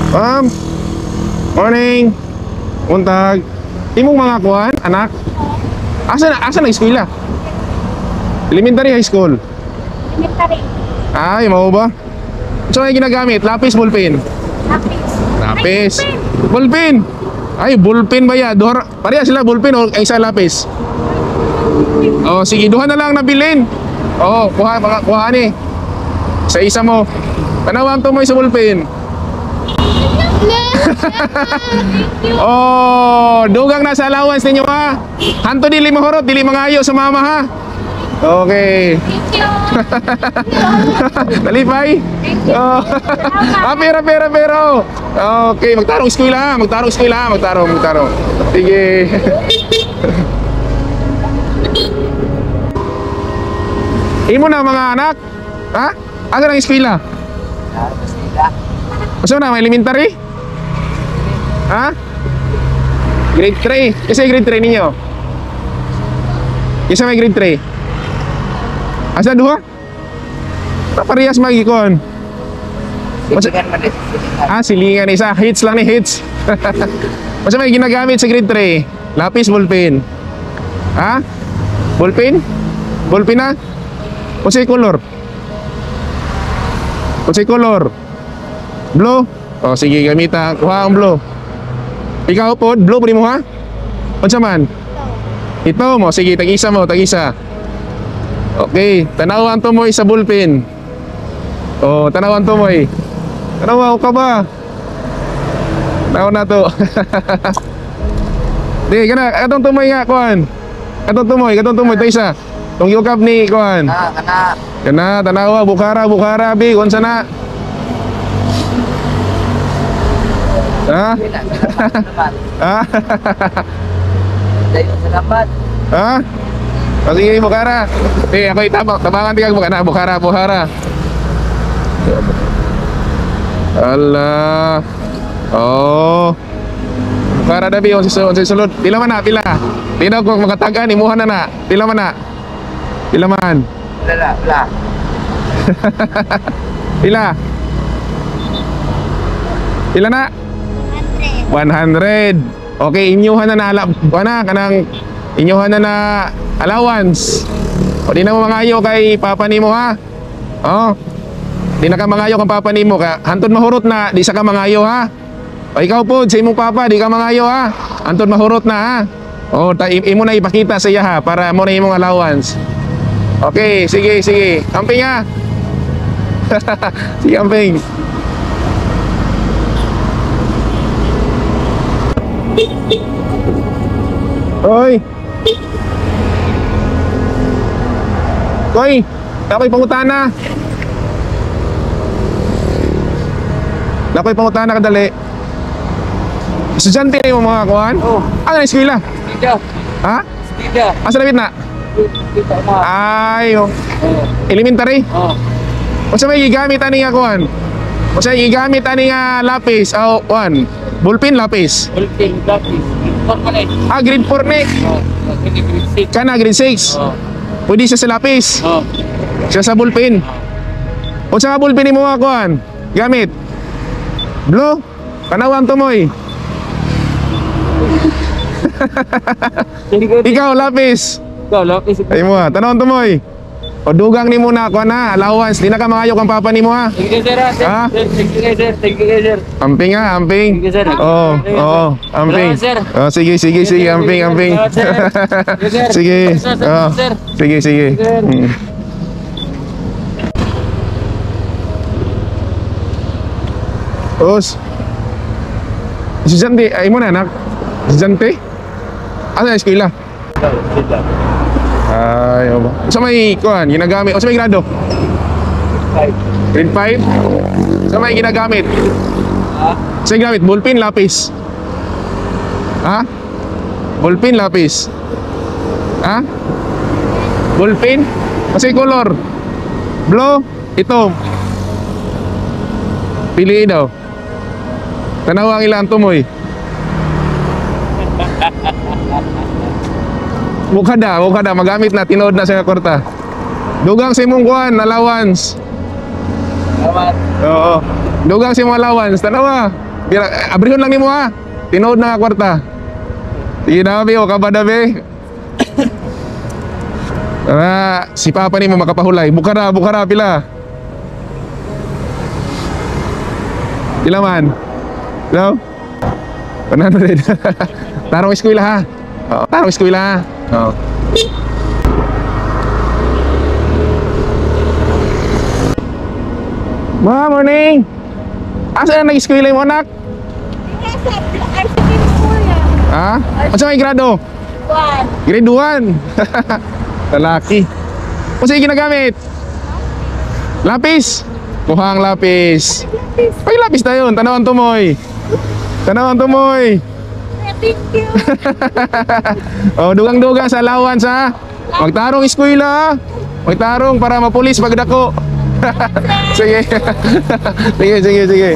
Ma'am, morning. Untag. Imong mga kuan, anak. Asa na eskwela? Elementary, high school. Elementary. Ay, mau ba? So ay ginagamit, lapis, ballpen. Lapis. Ballpen. Ay, ballpen ba ya? Pareha sila ballpen o isa lapis. Oh, sige, duha na lang nabilin. Oh, kuha ni. Sa isa mo. Tanawang to mo sa ballpen. Oh, dugang na sa allowance ninyo ha. Hanto dili mahurot, dili mangayo sa mama ha. Okay. Thank you. Nalipay. Oh. Pero. Okay, magtarong eskwela, magtarong. Sige. Imo na mga anak. Ha? Asa ang eskwela? Asa na, may elementary? Ha? Grade 3. Kasi grade 3 ninyo? Isa may grade 3. Asa duha? Parehas magikon. Silingan isa. Hits lang ni hits. Masa may ginagamit sa grade 3? Lapis, ballpen. Ha? Ballpen? Ballpen na? Unsay color? Blue? Oh, sige, gamita. Kuha ang blue. Ikaw po, blue po mo ha? Unsa man? Ito mo, sige, tag-isa mo, tag-isa. Okay, tanawan to mo sa ballpen. Oh, tanawan to mo eh. Tanawa ka ba? Tanaw na to. Di, katong tumoy nga, kuhan. Katong tumoy, ito isa. Tong yukap ni, kuhan. Kana, tanawa, bukara, big, unsa na? Ha? Ha? Ha? O sige, bukara. Ako tabangan tingag mo ka na, bukara. Allah. Oh. Bukara dabi, unsay sulod. Pila man na, pila. Pila ko makatagan, imuhan na. Pila man na. Pila man. Pila. Pila na? 100. Okay, inyuhan na kanang inyuhan na allowance. O di na mo mangayo kay papa nimo ha. Oh. Di na ka mangayo kang papa nimo ka. Hantod mahurot na, di sa ka mangayo ha. O ikaw po sa imong papa, di ka mangayo ha. Hantod mahurot na ha. Oh, imo na ipakita sa iya ha para mo na imong allowance. Okay, sige. Amping ha. Sige, amping. Hoy. Nakoy pangutana kadali. Estudyante mo mga kuhan? Oh. Ano na eskwela? Stida. Ha? Stida. Asa na na? Ay, oh. Elementary? Oh. Unsa may gigamit ani nga kuhan? Unsa may gigamit ani nga lapis? Oh, kuhan. Ballpen, lapis. Ballpen, lapis. Grade 4 ni. Oh. Grade 6. Kana grade 6. Oh. Pwede siya sa lapis. Oh. Siya sa ballpen. Unsa nga ballpen nimo nga kuhan? Gamit. Blue. Kanawang tumoy. Ikaw lapis. Ay mo ha, tanong tumoy. O dugang ni mo na ako na, allowance. Di na ka mangayo kang papa ni mo ha. Sige sir, ha? Thank you sir. Amping ha, amping. Sige sir. Oo, amping. Salamat, sir. Sige, amping. Sige. Sige. Os. Estudyante, ay mo na anak. Estudyante? Ano na eskwela? Ay, oba. Sa may kuhan, ginagamit. O sa may grado? Grade 5? Sa may ginagamit? Sa may ginamit? Ballpen, lapis? Ha? Ballpen, lapis? Ha? Ballpen? Kasi color? Blue? Ito? Pili daw. Tanawa ang ilang tumoy. Bukada, magamit na, tinood na sa kwarta. Dugang sa imong kuhan, allowance. Salamat. Oo. Dugang sa imong allowance, tanawa. Abrihon lang nimo ha. Tinood na nga kwarta. Sige na, be. O kabada, be. Si Papa nimo makapahulay. Bukara, pila. Pila man? Hello? 100. Tarong eskwela ha. Oo, tarong eskwela ha. Oo. Morning! Asa na nag-eskwela mo, anak? Ha? Asa may grado? Grade 1. Lalaki. Kung sa'yo ginagamit? Lapis? Kuhang lapis. Pag lapis na yun, tanawan tumoy. Thank you. Oh, dugang-dugang sa allowance ha. Magtarong eskwela. Magtarong para mapulis pagdako. Sige. Sige.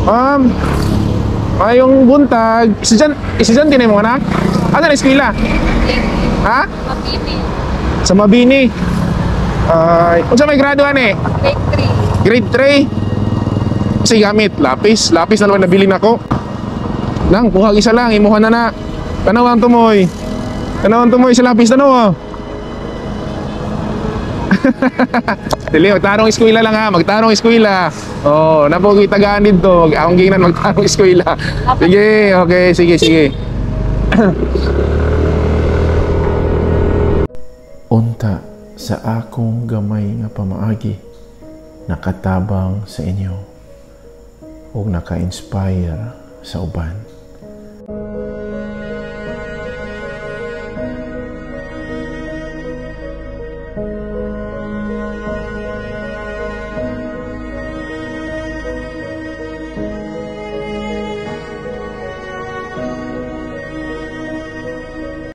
Ma'am, mayong buntag. Estudyante na mo anak? Asa na eskwela? Ha? Mabini. Sa Mabini. Unsa may graduan eh? Grade 3. Grade 3. Kasi gamit lapis na naman nabili nako. Nang kuha isa lang, imuha na. Tanawang tumoy sa lapis tanaw. Dili, magtarong eskwela lang ha, magtarong eskwela. Oh, napo kitagaan dito, akong ginan magtarong eskwela. Sige, okay, sige. Unta sa akong gamay nga pamaagi, nakatabang sa inyo ug naka-inspire sa uban.